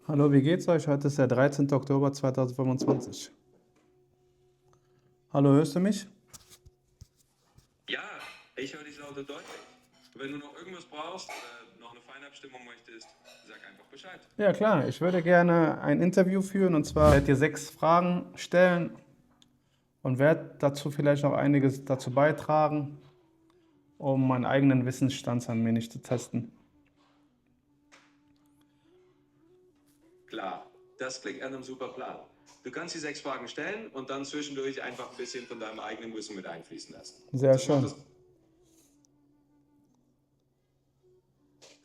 Hallo, wie geht's euch? Heute ist der 13. Oktober 2025. Hallo, hörst du mich? Ja, ich höre dich laut und deutlich. Wenn du noch irgendwas brauchst oder noch eine Feinabstimmung möchtest, sag einfach Bescheid. Ja, klar. Ich würde gerne ein Interview führen und zwar werde dir 6 Fragen stellen und werde dazu vielleicht noch einiges dazu beitragen, um meinen eigenen Wissensstand ein wenig zu testen. Klar, das klingt nach einem super Plan. Du kannst die 6 Fragen stellen und dann zwischendurch einfach ein bisschen von deinem eigenen Wissen mit einfließen lassen. Sehr Das macht schön. das.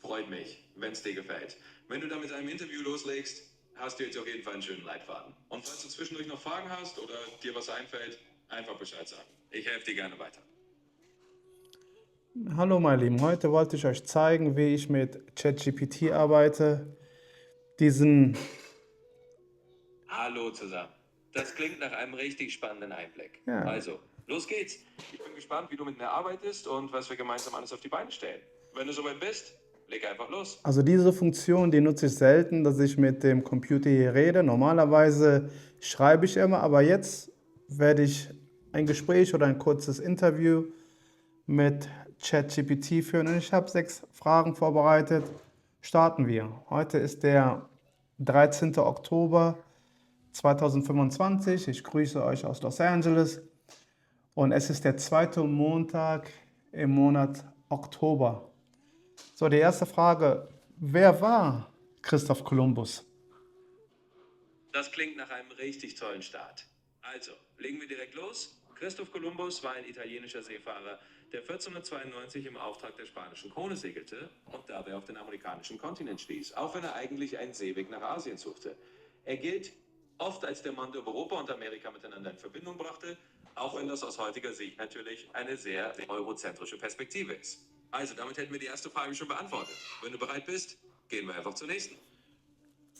Freut mich, wenn es dir gefällt. Wenn du da mit einem Interview loslegst, hast du jetzt auf jeden Fall einen schönen Leitfaden. Und falls du zwischendurch noch Fragen hast oder dir was einfällt, einfach Bescheid sagen. Ich helfe dir gerne weiter. Hallo, meine Lieben. Heute wollte ich euch zeigen, wie ich mit ChatGPT arbeite. Diesen, Hallo zusammen. Das klingt nach einem richtig spannenden Einblick. ja, Also, los geht's. Ich bin gespannt, wie du mit mir arbeitest und was wir gemeinsam alles auf die Beine stellen. Wenn du soweit bist, leg einfach los. also diese Funktion, die nutze ich selten, dass ich mit dem Computer hier rede. Normalerweise schreibe ich immer, aber jetzt werde ich ein Gespräch oder ein kurzes Interview mit ChatGPT führen und ich habe 6 Fragen vorbereitet. Starten wir. Heute ist der 13. Oktober 2025. Ich grüße euch aus Los Angeles und es ist der zweite Montag im Monat Oktober. So, die erste Frage. Wer war Christoph Kolumbus? Das klingt nach einem richtig tollen Start. Also, legen wir direkt los. Christoph Kolumbus war ein italienischer Seefahrer, der 1492 im Auftrag der spanischen Krone segelte und dabei auf den amerikanischen Kontinent stieß, auch wenn er eigentlich einen Seeweg nach Asien suchte. Er gilt oft als der Mann, der Europa und Amerika miteinander in Verbindung brachte, auch wenn das aus heutiger Sicht natürlich eine sehr eurozentrische Perspektive ist. Also, damit hätten wir die erste Frage schon beantwortet. Wenn du bereit bist, gehen wir einfach zur nächsten.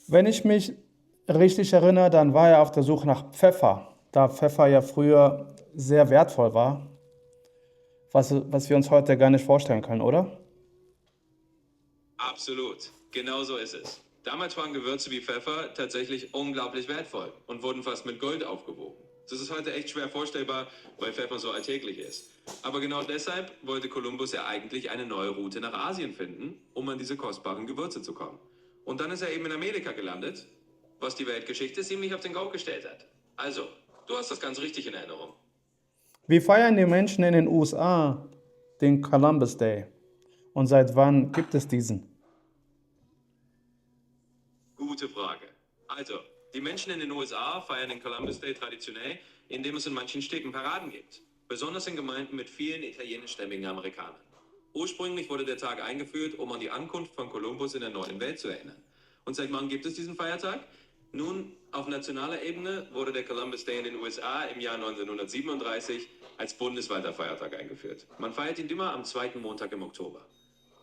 Wenn ich mich richtig erinnere, dann war er auf der Suche nach Pfeffer, da Pfeffer ja früher sehr wertvoll war, was wir uns heute gar nicht vorstellen können, oder? Absolut, genau so ist es. Damals waren Gewürze wie Pfeffer tatsächlich unglaublich wertvoll und wurden fast mit Gold aufgewogen. Das ist heute echt schwer vorstellbar, weil Pfeffer so alltäglich ist. Aber genau deshalb wollte Kolumbus ja eigentlich eine neue Route nach Asien finden, um an diese kostbaren Gewürze zu kommen. Und dann ist er eben in Amerika gelandet, was die Weltgeschichte ziemlich auf den Kopf gestellt hat. Also, du hast das ganz richtig in Erinnerung. Wie feiern die Menschen in den USA den Columbus Day? Und seit wann gibt es diesen? Gute Frage. Also, die Menschen in den USA feiern den Columbus Day traditionell, indem es in manchen Städten Paraden gibt. Besonders in Gemeinden mit vielen italienischstämmigen Amerikanern. Ursprünglich wurde der Tag eingeführt, um an die Ankunft von Kolumbus in der neuen Welt zu erinnern. Und seit wann gibt es diesen Feiertag? Nun, auf nationaler Ebene wurde der Columbus Day in den USA im Jahr 1937 als bundesweiter Feiertag eingeführt. Man feiert ihn immer am zweiten Montag im Oktober.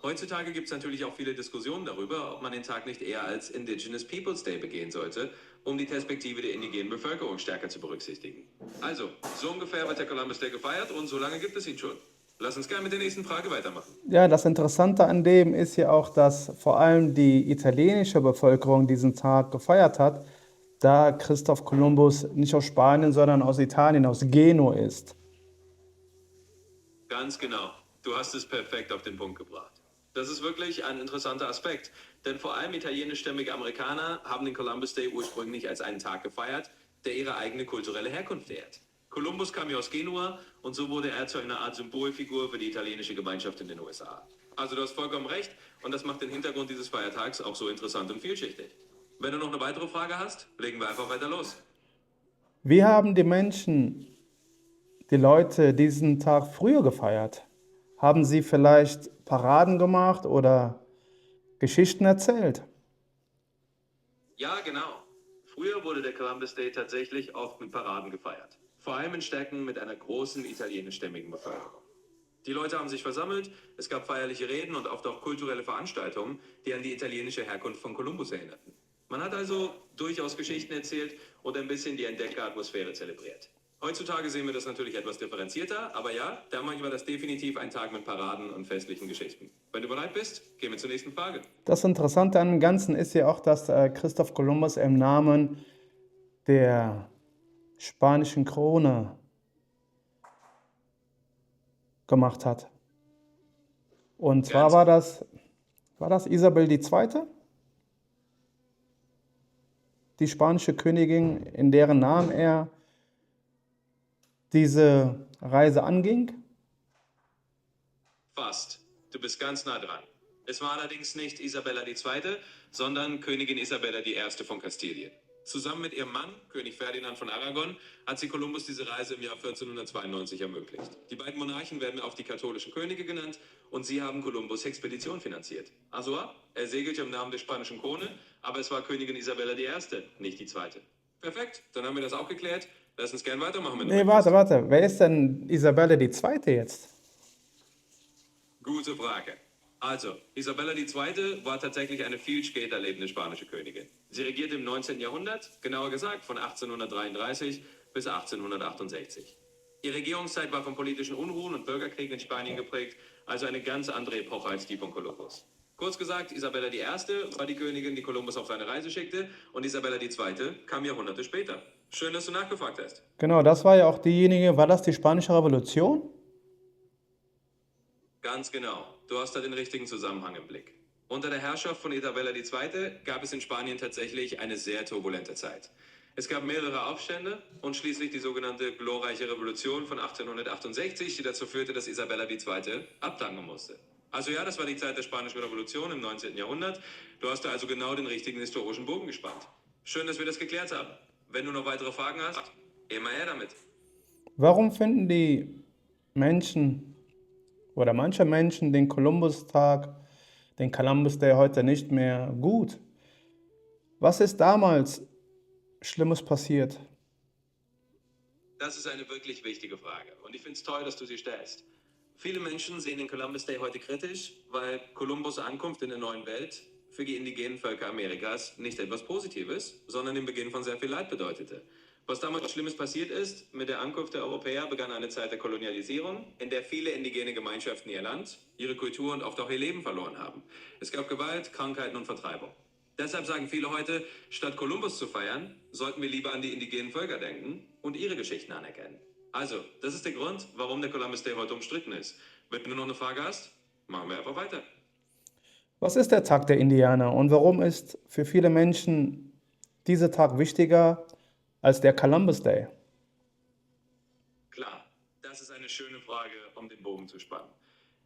Heutzutage gibt es natürlich auch viele Diskussionen darüber, ob man den Tag nicht eher als Indigenous Peoples Day begehen sollte, um die Perspektive der indigenen Bevölkerung stärker zu berücksichtigen. Also, so ungefähr wird der Columbus Day gefeiert und so lange gibt es ihn schon. Lass uns gerne mit der nächsten Frage weitermachen. Ja, das Interessante an dem ist ja auch, dass vor allem die italienische Bevölkerung diesen Tag gefeiert hat, da Christoph Kolumbus nicht aus Spanien, sondern aus Italien, aus Genua ist. Ganz genau. Du hast es perfekt auf den Punkt gebracht. Das ist wirklich ein interessanter Aspekt, denn vor allem italienischstämmige Amerikaner haben den Columbus Day ursprünglich als einen Tag gefeiert, der ihre eigene kulturelle Herkunft ehrt. Kolumbus kam ja aus Genua und so wurde er zu einer Art Symbolfigur für die italienische Gemeinschaft in den USA. Also du hast vollkommen recht und das macht den Hintergrund dieses Feiertags auch so interessant und vielschichtig. Wenn du noch eine weitere Frage hast, legen wir einfach weiter los. Wie haben die Leute diesen Tag früher gefeiert? Haben sie vielleicht Paraden gemacht oder Geschichten erzählt? Ja, genau. Früher wurde der Columbus Day tatsächlich oft mit Paraden gefeiert. Vor allem in Städten mit einer großen italienischstämmigen Bevölkerung. Die Leute haben sich versammelt, es gab feierliche Reden und oft auch kulturelle Veranstaltungen, die an die italienische Herkunft von Kolumbus erinnerten. Man hat also durchaus Geschichten erzählt und ein bisschen die Entdeckeratmosphäre zelebriert. Heutzutage sehen wir das natürlich etwas differenzierter, aber ja, damals war das definitiv ein Tag mit Paraden und festlichen Geschichten. Wenn du bereit bist, gehen wir zur nächsten Frage. Das Interessante an dem Ganzen ist ja auch, dass Christoph Kolumbus im Namen der spanischen Krone gemacht hat. Und zwar Ganz war das Isabel II., die spanische Königin, in deren Namen er diese Reise anging? fast. Du bist ganz nah dran. Es war allerdings nicht Isabella II., sondern Königin Isabella I. von Kastilien. Zusammen mit ihrem Mann, König Ferdinand von Aragon, hat sie Kolumbus diese Reise im Jahr 1492 ermöglicht. Die beiden Monarchen werden auch die katholischen Könige genannt und sie haben Kolumbus' Expedition finanziert. Also ja, er segelte im Namen der spanischen Krone, aber es war Königin Isabella I., nicht die zweite. Perfekt, dann haben wir das auch geklärt. Lass uns gern weitermachen, wenn du Nee, möchtest. warte. Wer ist denn Isabelle II. Jetzt? Gute Frage. Also, Isabella II. War tatsächlich eine viel später lebende spanische Königin. Sie regierte im 19. Jahrhundert, genauer gesagt von 1833 bis 1868. Ihre Regierungszeit war von politischen Unruhen und Bürgerkriegen in Spanien geprägt, also eine ganz andere Epoche als die von Kolumbus. Kurz gesagt, Isabella I. war die Königin, die Kolumbus auf seine Reise schickte, und Isabella II. Kam Jahrhunderte später. Schön, dass du nachgefragt hast. Genau, das war ja auch diejenige, war das die Spanische Revolution? Ganz genau. Du hast da den richtigen Zusammenhang im Blick. Unter der Herrschaft von Isabella II. Gab es in Spanien tatsächlich eine sehr turbulente Zeit. Es gab mehrere Aufstände und schließlich die sogenannte glorreiche Revolution von 1868, die dazu führte, dass Isabella II. Abdanken musste. Also ja, das war die Zeit der Spanischen Revolution im 19. Jahrhundert. Du hast da also genau den richtigen historischen Bogen gespannt. Schön, dass wir das geklärt haben. Wenn du noch weitere Fragen hast, immer her damit. Warum finden die Menschen oder manche Menschen den Columbus-Tag, den Columbus Day heute nicht mehr gut? Was ist damals Schlimmes passiert? Das ist eine wirklich wichtige Frage und ich finde es toll, dass du sie stellst. Viele Menschen sehen den Columbus Day heute kritisch, weil Kolumbus' Ankunft in der neuen Welt für die indigenen Völker Amerikas nicht etwas Positives, sondern den Beginn von sehr viel Leid bedeutete. Was damals Schlimmes passiert ist, mit der Ankunft der Europäer begann eine Zeit der Kolonialisierung, in der viele indigene Gemeinschaften ihr Land, ihre Kultur und oft auch ihr Leben verloren haben. Es gab Gewalt, Krankheiten und Vertreibung. Deshalb sagen viele heute, statt Kolumbus zu feiern, sollten wir lieber an die indigenen Völker denken und ihre Geschichten anerkennen. Also, das ist der Grund, warum der Columbus Day heute umstritten ist. Wenn du noch eine Frage hast, machen wir einfach weiter. Was ist der Tag der Indianer und warum ist für viele Menschen dieser Tag wichtiger als der Columbus Day? Klar, das ist eine schöne Frage, um den Bogen zu spannen.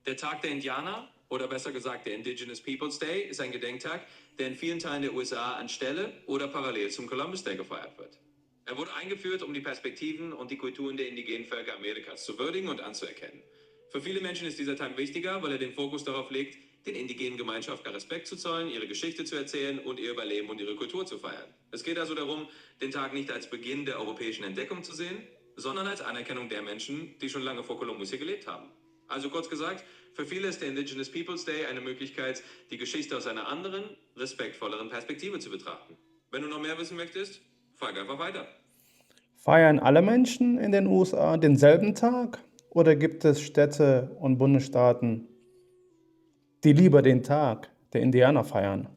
Der Tag der Indianer, oder besser gesagt der Indigenous Peoples Day, ist ein Gedenktag, der in vielen Teilen der USA anstelle oder parallel zum Columbus Day gefeiert wird. Er wurde eingeführt, um die Perspektiven und die Kulturen der indigenen Völker Amerikas zu würdigen und anzuerkennen. Für viele Menschen ist dieser Tag wichtiger, weil er den Fokus darauf legt, den indigenen Gemeinschaften Respekt zu zollen, ihre Geschichte zu erzählen und ihr Überleben und ihre Kultur zu feiern. Es geht also darum, den Tag nicht als Beginn der europäischen Entdeckung zu sehen, sondern als Anerkennung der Menschen, die schon lange vor Kolumbus hier gelebt haben. Also kurz gesagt, für viele ist der Indigenous Peoples Day eine Möglichkeit, die Geschichte aus einer anderen, respektvolleren Perspektive zu betrachten. Wenn du noch mehr wissen möchtest, frag einfach weiter. Feiern alle Menschen in den USA denselben Tag oder gibt es Städte und Bundesstaaten, die lieber den Tag der Indianer feiern?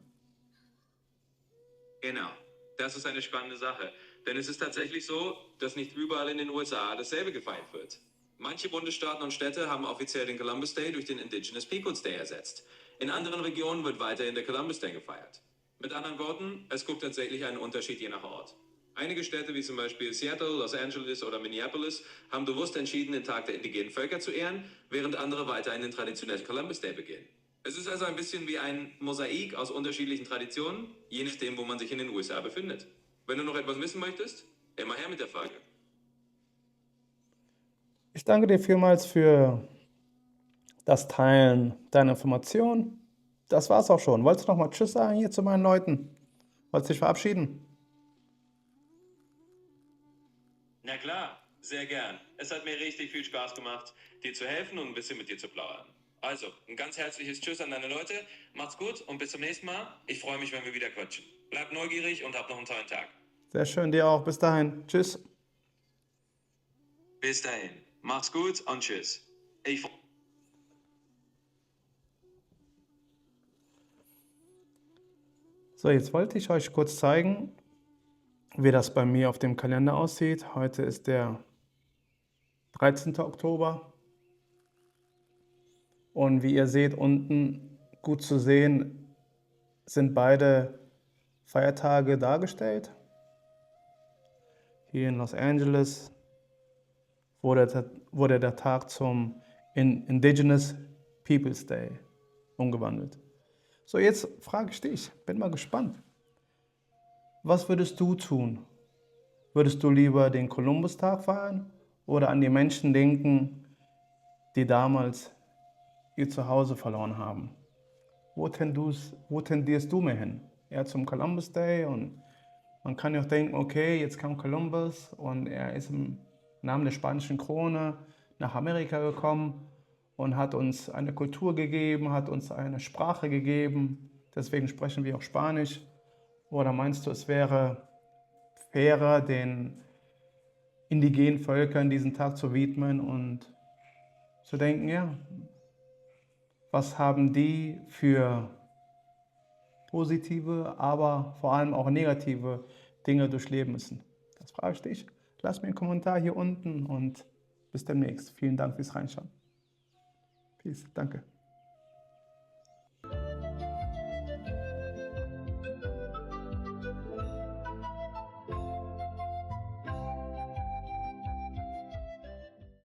Genau, das ist eine spannende Sache. Denn es ist tatsächlich so, dass nicht überall in den USA dasselbe gefeiert wird. Manche Bundesstaaten und Städte haben offiziell den Columbus Day durch den Indigenous Peoples Day ersetzt. In anderen Regionen wird weiterhin der Columbus Day gefeiert. Mit anderen Worten, es gibt tatsächlich einen Unterschied je nach Ort. Einige Städte wie zum Beispiel Seattle, Los Angeles oder Minneapolis haben bewusst entschieden, den Tag der indigenen Völker zu ehren, während andere weiterhin den traditionellen Columbus Day begehen. Es ist also ein bisschen wie ein Mosaik aus unterschiedlichen Traditionen, je nachdem, wo man sich in den USA befindet. Wenn du noch etwas wissen möchtest, immer her mit der Frage. Ich danke dir vielmals für das Teilen deiner Informationen. Das war's auch schon. Wolltest du noch mal Tschüss sagen hier zu meinen Leuten? Wolltest dich verabschieden? Na klar, sehr gern. Es hat mir richtig viel Spaß gemacht, dir zu helfen und ein bisschen mit dir zu plaudern. Also, ein ganz herzliches Tschüss an deine Leute. Macht's gut und bis zum nächsten Mal. Ich freue mich, wenn wir wieder quatschen. Bleib neugierig und hab noch einen tollen Tag. Sehr schön, dir auch. Bis dahin. Tschüss. Bis dahin. Macht's gut und tschüss. So, jetzt wollte ich euch kurz zeigen, wie das bei mir auf dem Kalender aussieht. Heute ist der 13. Oktober und wie ihr seht, unten gut zu sehen sind beide Feiertage dargestellt. Hier in Los Angeles wurde der Tag zum Indigenous Peoples Day umgewandelt. So, jetzt frage ich dich, bin mal gespannt. Was würdest du tun? Würdest du lieber den Kolumbustag feiern oder an die Menschen denken, die damals ihr Zuhause verloren haben? Wo tendierst du mehr hin? Eher zum Columbus Day, und man kann ja auch denken, okay, jetzt kam Kolumbus und er ist im Namen der spanischen Krone nach Amerika gekommen und hat uns eine Kultur gegeben, hat uns eine Sprache gegeben, deswegen sprechen wir auch Spanisch. Oder meinst du, es wäre fairer, den indigenen Völkern diesen Tag zu widmen und zu denken, ja, was haben die für positive, aber vor allem auch negative Dinge durchleben müssen? Das frage ich dich. Lass mir einen Kommentar hier unten und bis demnächst. Vielen Dank fürs Reinschauen. Peace. Danke.